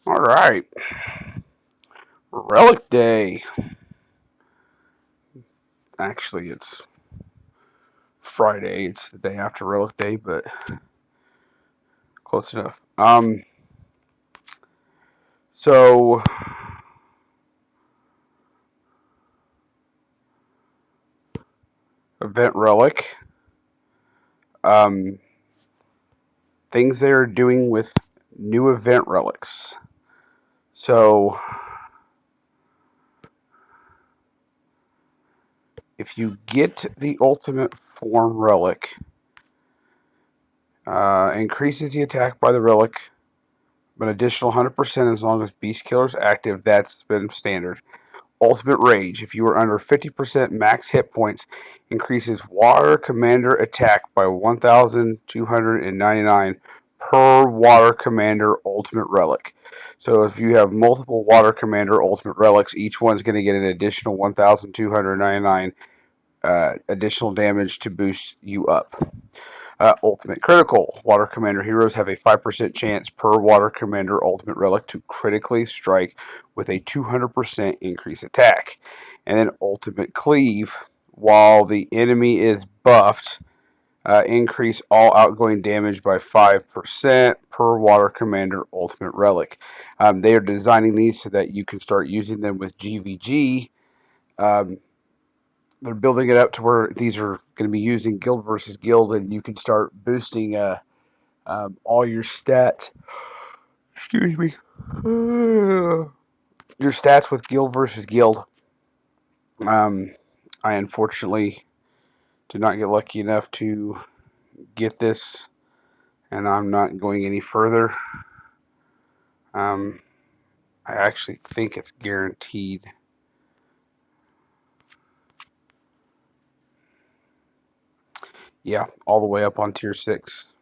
All right. Relic Day. Actually, it's Friday. It's the day after Relic Day, but close enough. So Event Relic. Um, things they're doing with new event relics. So if you get the ultimate form relic, increases the attack by the relic an additional 100% as long as Beast Killer is active. That's been standard. Ultimate Rage. If you are under 50% max hit points, increases Water Commander attack by 1,299 per Water Commander Ultimate Relic. So if you have multiple Water Commander Ultimate Relics, each one's going to get an additional 1,299 additional damage to boost you up. Ultimate Critical. Water Commander heroes have a 5% chance per Water Commander Ultimate Relic to critically strike with a 200% increase attack. And then Ultimate Cleave. While the enemy is buffed, increase all outgoing damage by 5% per Water Commander Ultimate Relic. They are designing these so that you can start using them with GVG. They're building it up to where these are going to be using guild versus guild, and you can start boosting all your stats. Excuse me. Your stats with guild versus guild. Um, I unfortunately did not get lucky enough to get this, and I'm not going any further. Um, I actually think it's guaranteed. Yeah, all the way up on tier 6.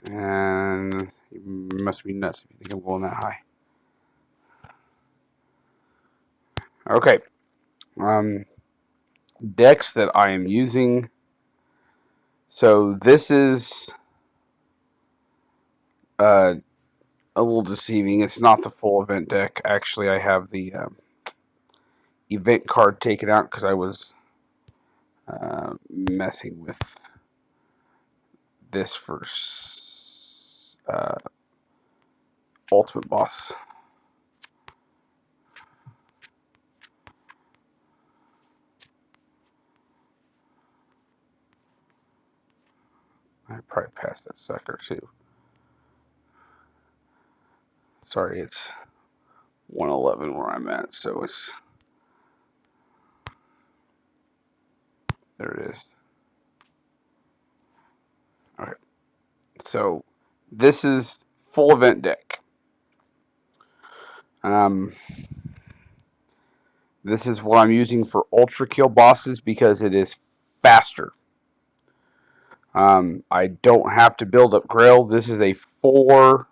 And you must be nuts if you think I'm going that high. Okay. Um, decks that I am using. So this is a little deceiving. It's not the full event deck. Actually, I have the event card taken out because I was messing with this for Ultimate Boss. I probably passed that sucker too. Sorry, it's 111 where I'm at, so it's there it is. Okay, so this is full event deck. Um, this is what I'm using for ultra kill bosses because it is faster. I don't have to build up Grail. This is a 4,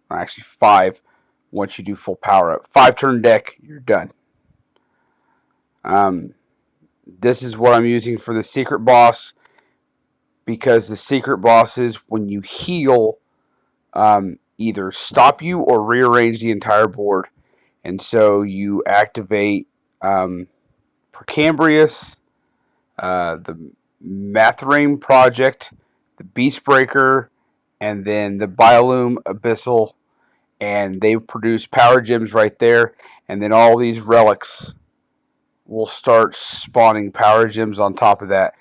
actually 5, once you do full power up. 5-turn deck, you're done. Um, this is what I'm using for the secret boss because the secret bosses, when you heal, either stop you or rearrange the entire board. And so you activate Precambrius, the Mathrame Project, the Beastbreaker, and then the Biolume Abyssal, and they produce power gems right there, and then all these relics will start spawning power gems on top of that,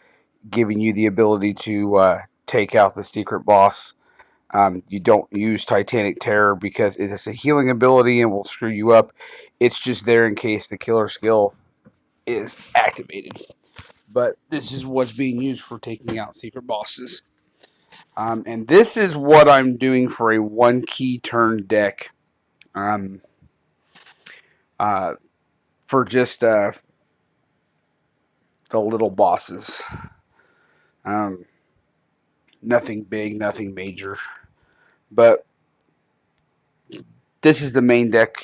giving you the ability to take out the secret boss. You don't use Titanic Terror because it is a healing ability and will screw you up. It's just there in case the killer skill is activated. But this is what's being used for taking out secret bosses. And this is what I'm doing for a 1 key turn deck. Um, uh, for just the little bosses. Um, nothing big, nothing major. But this is the main deck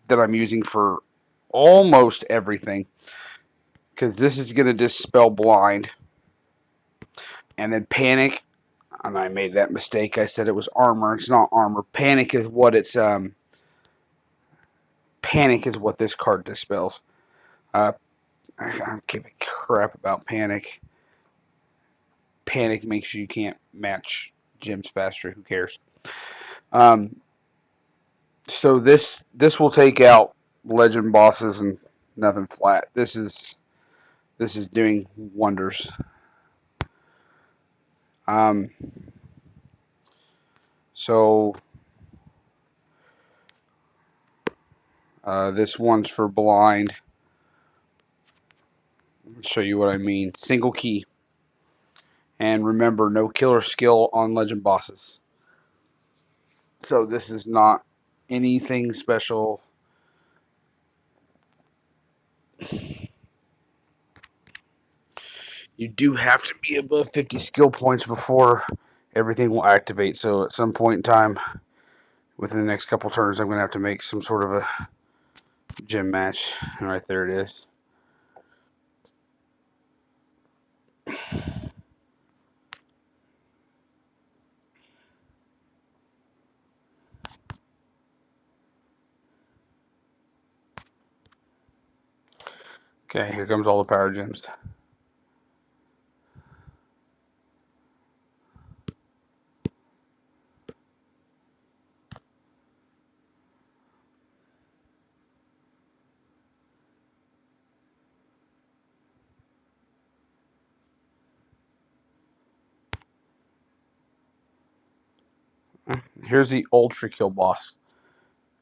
that I'm using for almost everything. Because this is going to dispel blind. And then panic. And I made that mistake. I said it was armor. It's not armor. Panic is what it's Panic is what this card dispels. I don't give a crap about panic. Panic makes you can't match gems faster. Who cares? Um, so this will take out legend bosses and nothing flat. This is doing wonders. Um, so this one's for blind. I'll show you what I mean. Single key. And remember, no killer skill on legend bosses. So this is not anything special. You do have to be above 50 skill points before everything will activate. So at some point in time, within the next couple turns, I'm going to have to make some sort of a gym match. And right there it is. Okay, here comes all the power gems. Here's the ultra kill boss.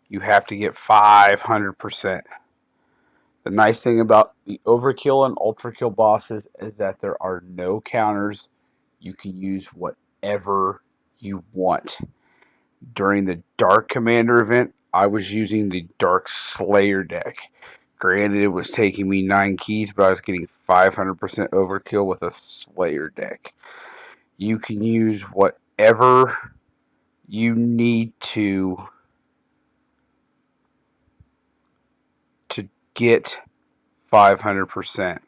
You have to get 500%. The nice thing about the overkill and ultra kill bosses is that there are no counters. You can use whatever you want. During the Dark Commander event, I was using the Dark Slayer deck. Granted, it was taking me 9 keys, but I was getting 500% overkill with a Slayer deck. You can use whatever you need to get 500%.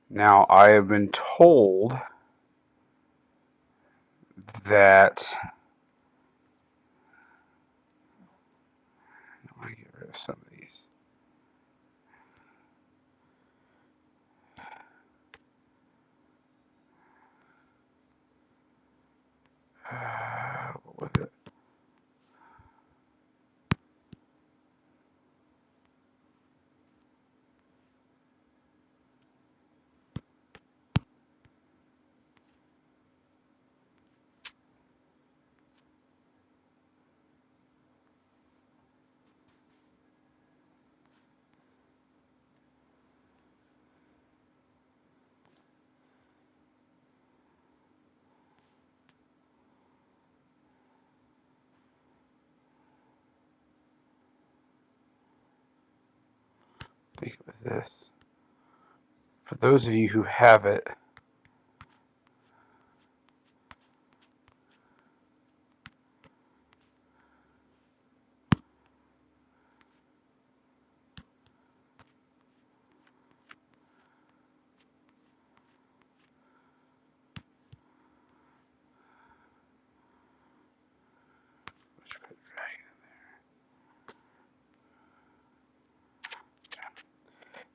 Now, I have been told that I get rid of some of these. What was it? I think it was this. For those of you who have it,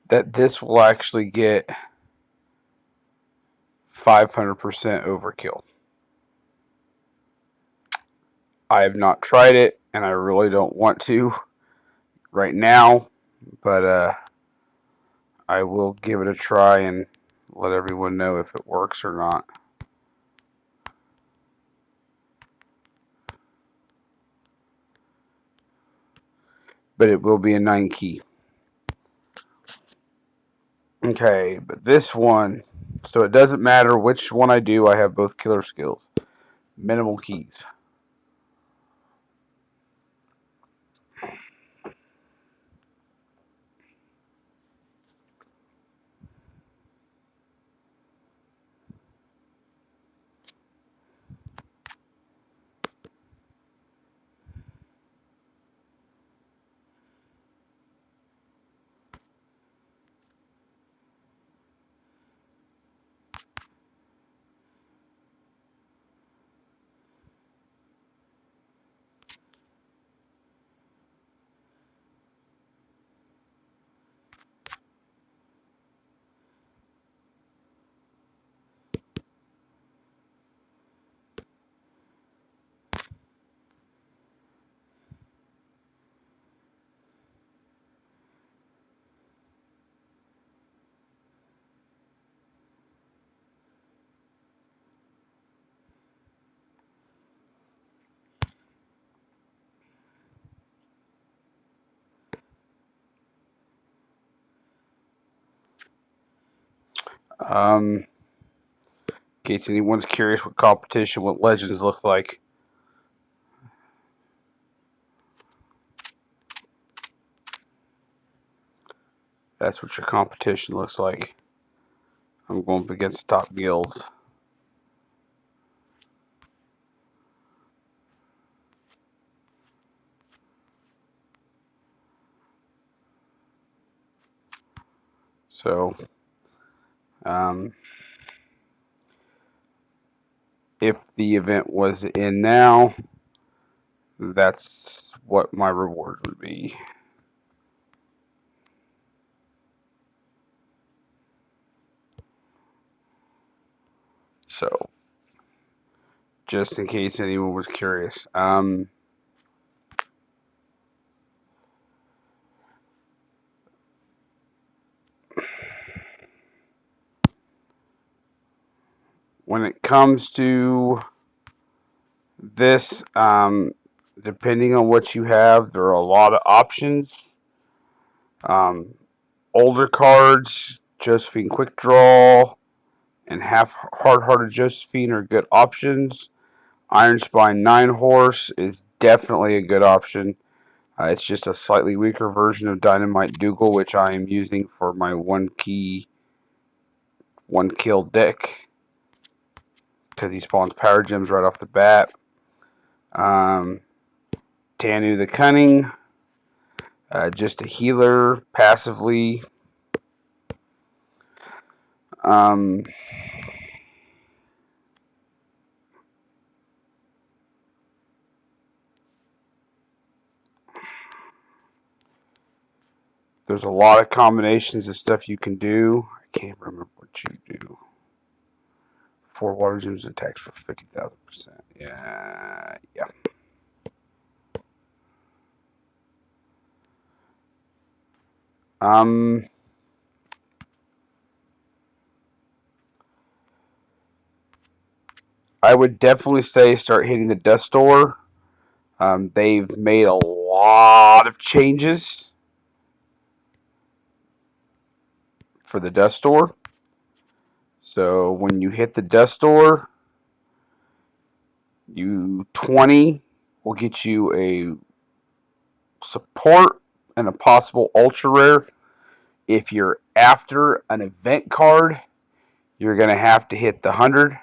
that this will actually get 500% overkill. I have not tried it, and I really don't want to right now, but I will give it a try and let everyone know if it works or not. But it will be a 9 key. Okay, but this one, so it doesn't matter which one I do, I have both killer skills. Minimal keys. In case anyone's curious what competition, what Legends look like. That's what your competition looks like. I'm going up against top guilds. So, if the event was in now, that's what my rewards would be. So, just in case anyone was curious. When it comes to this, depending on what you have, there are a lot of options. Um, Older cards, Josephine Quick Draw, and Half Hard Hearted Josephine are good options. Iron Spine 9 Horse is definitely a good option. It's just a slightly weaker version of Dynamite Dougal, which I am using for my one kill deck because he spawns power gems right off the bat. Tanu the Cunning, just a healer passively. Um, there's a lot of combinations of stuff you can do. I can't remember what you do. 4 water gems attacks for 50,000%. Yeah. I would definitely say start hitting the Dust Store. They've made a lot of changes for the Dust Store. So when you hit the Dust Store, 20 will get you a support and a possible ultra rare. If you're after an event card, you're going to have to hit the 100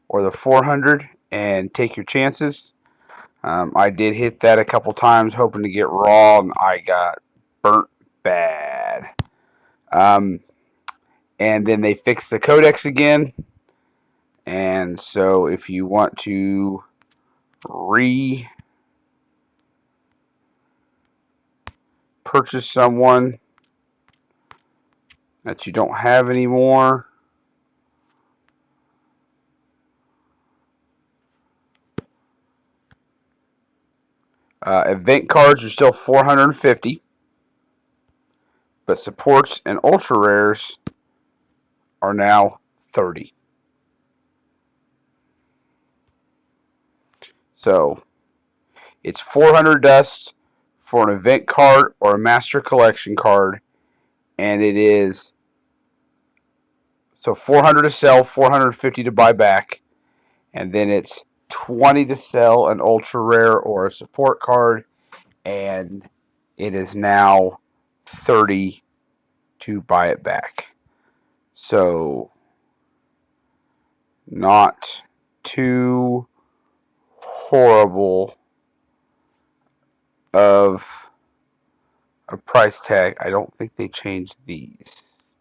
or the 400 and take your chances. I did hit that a couple times hoping to get raw, and I got burnt bad. And then they fixed the codex again. And so if you want to purchase someone that you don't have anymore, event cards are still 450, but supports and ultra rares are now 30. So it's 400 dust for an event card or a master collection card, and it is so 400 to sell, 450 to buy back, and then it's 20 to sell an ultra rare or a support card, and it is now 30 to buy it back. So not too horrible of a price tag. I don't think they changed these.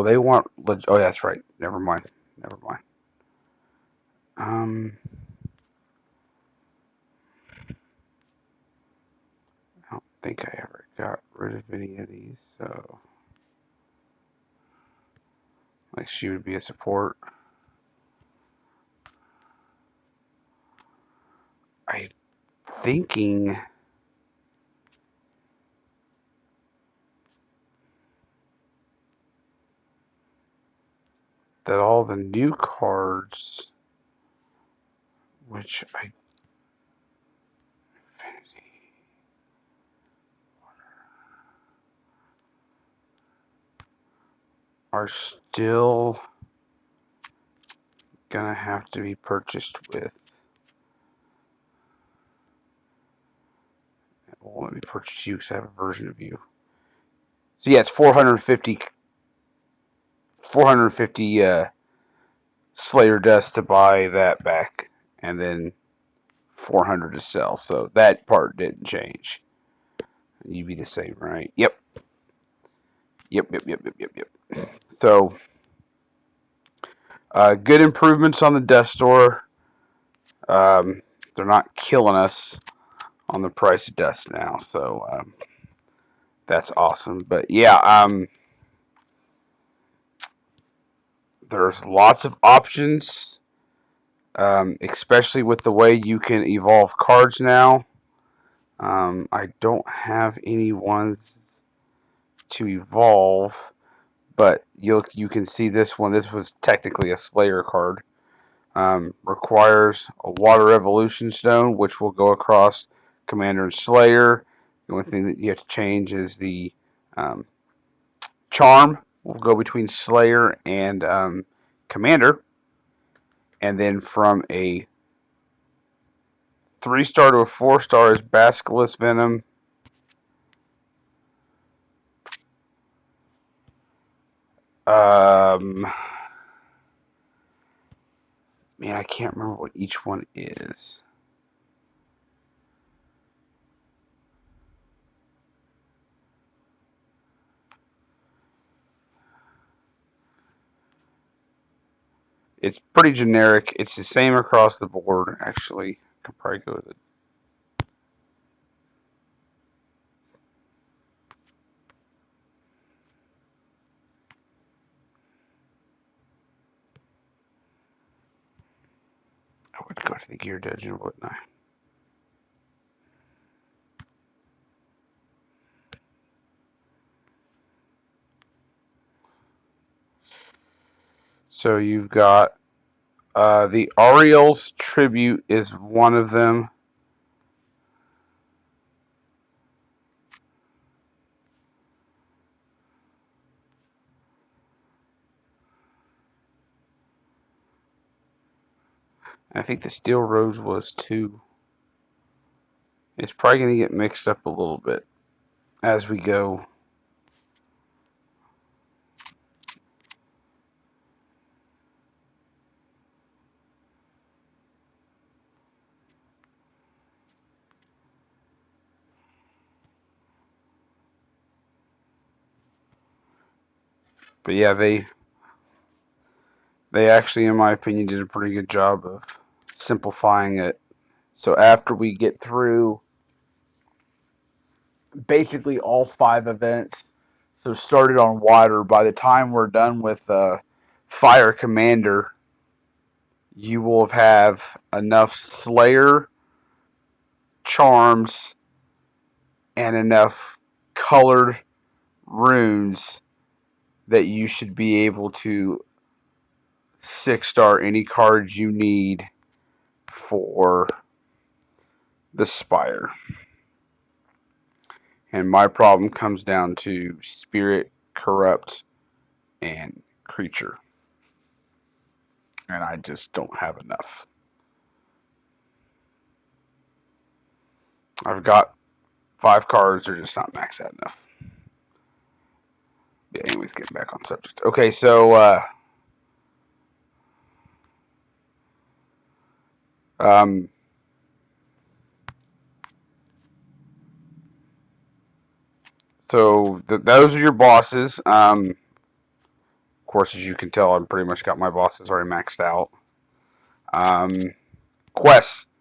They want. Oh, that's right. Never mind. I don't think I ever got rid of any of these. So, like, she would be a support. I'm thinking that all the new cards, which I Infinity are still gonna have to be purchased with. Well, let me purchase you because I have a version of you. So yeah, it's 450 Slayer dust to buy that back, and then 400 to sell. So that part didn't change. You'd be the same, right? Yep. Yep. So, good improvements on the dust store. They're not killing us on the price of dust now, so that's awesome. But yeah, there's lots of options, especially with the way you can evolve cards now. I don't have any ones to evolve, but you can see this one. This was technically a Slayer card. Requires a Water Evolution Stone, which will go across Commander and Slayer. The only thing that you have to change is the Charm. Will go between Slayer and Commander. And then from a 3-star to a 4-star is Basilisk Venom. Man, I can't remember what each one is. It's pretty generic. It's the same across the board, actually. I could probably go with it. I would go to the Gear Dungeon, wouldn't I? So you've got the Ariel's Tribute is one of them. I think the Steel Rose was too. It's probably going to get mixed up a little bit as we go. But yeah, they actually, in my opinion, did a pretty good job of simplifying it. So after we get through basically all 5 events, so started on water, by the time we're done with Fire Commander, you will have enough Slayer charms and enough colored runes that you should be able to 6-star any cards you need for the Spire. And my problem comes down to Spirit, Corrupt, and Creature. And I just don't have enough. I've got 5 cards, they're just not maxed out enough. Yeah, anyways, getting back on subject. Okay, so those are your bosses. Of course, as you can tell, I've pretty much got my bosses already maxed out. Quests.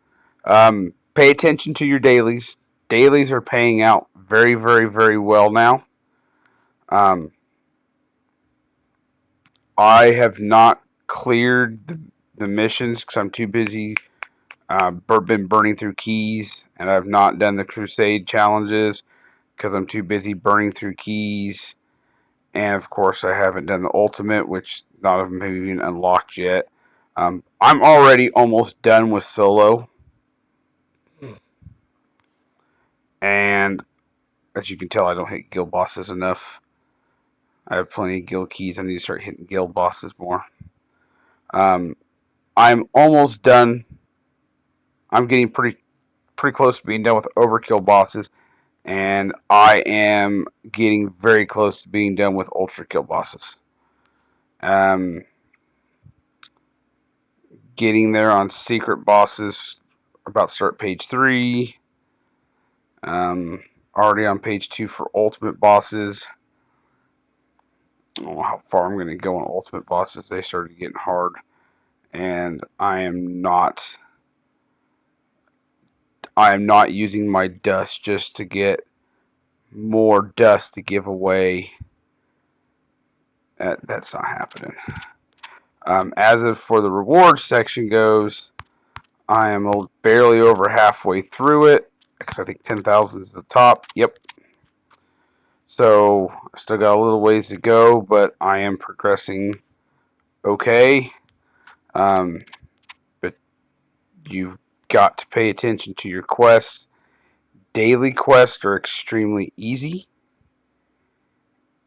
Pay attention to your dailies. Dailies are paying out very, very, very well now. I have not cleared the missions because I'm too busy. Been burning through keys, and I've not done the Crusade challenges because I'm too busy burning through keys. And of course, I haven't done the Ultimate, which none of them have even unlocked yet. I'm already almost done with Solo. And as you can tell, I don't hit guild bosses enough. I have plenty of guild keys. I need to start hitting guild bosses more. I'm almost done. I'm getting pretty close to being done with overkill bosses, and I am getting very close to being done with ultra kill bosses. Getting there on secret bosses. About to start page 3. Already on page 2 for ultimate bosses. I don't know how far I'm going to go on ultimate bosses. They started getting hard, and I am not using my dust just to get more dust to give away. That's not happening. As of for the rewards section goes, I am barely over halfway through it, because I think 10,000 is the top. Yep. So I still got a little ways to go, but I am progressing okay. But you've got to pay attention to your quests. Daily quests are extremely easy,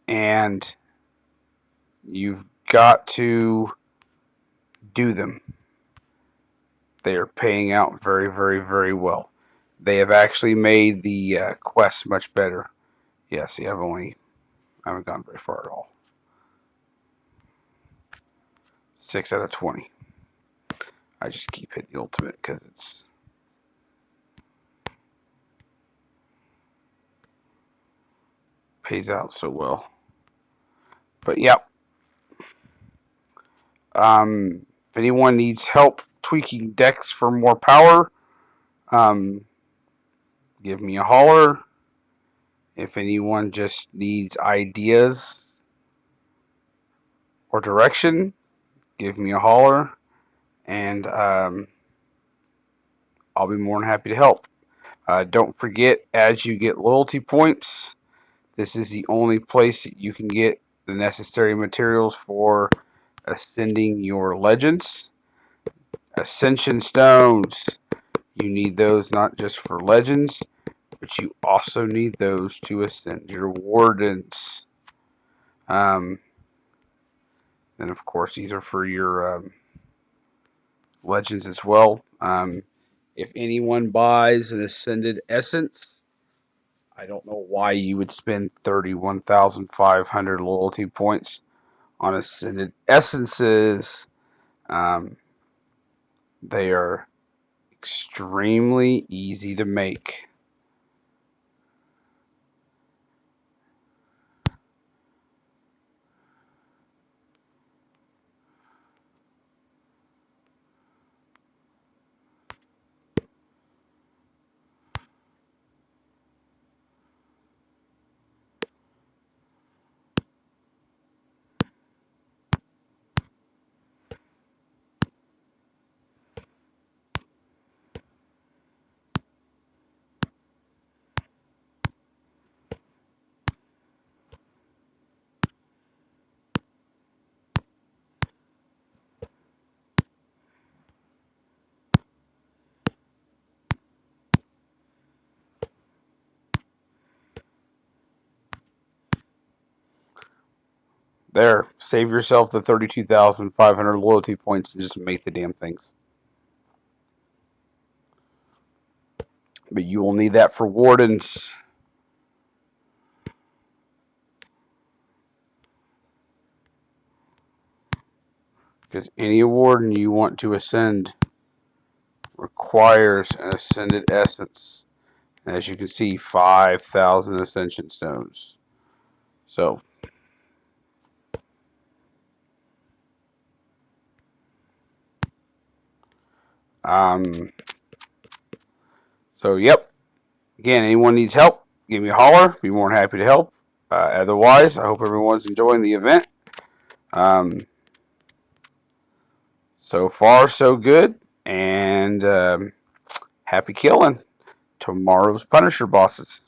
and you've got to do them. They are paying out very, very, very well. They have actually made the quests much better. Yeah, see, I haven't gone very far at all. 6 out of 20. I just keep hitting the ultimate because it's pays out so well. But yeah. If anyone needs help tweaking decks for more power, give me a holler. If anyone just needs ideas or direction, give me a holler, and I'll be more than happy to help. Don't forget, as you get loyalty points, this is the only place that you can get the necessary materials for ascending your legends. Ascension stones. You need those not just for legends, but you also need those to ascend your wardens. Then, of course, these are for your legends as well. If anyone buys an Ascended Essence, I don't know why you would spend 31,500 loyalty points on Ascended Essences. They are extremely easy to make. There, save yourself the 32,500 loyalty points and just make the damn things. But you will need that for wardens. Because any warden you want to ascend requires an Ascended Essence. And as you can see, 5,000 Ascension Stones. So, yep. Again, anyone needs help, give me a holler. Be more than happy to help. Otherwise, I hope everyone's enjoying the event. So far, so good. And happy killing. Tomorrow's Punisher bosses.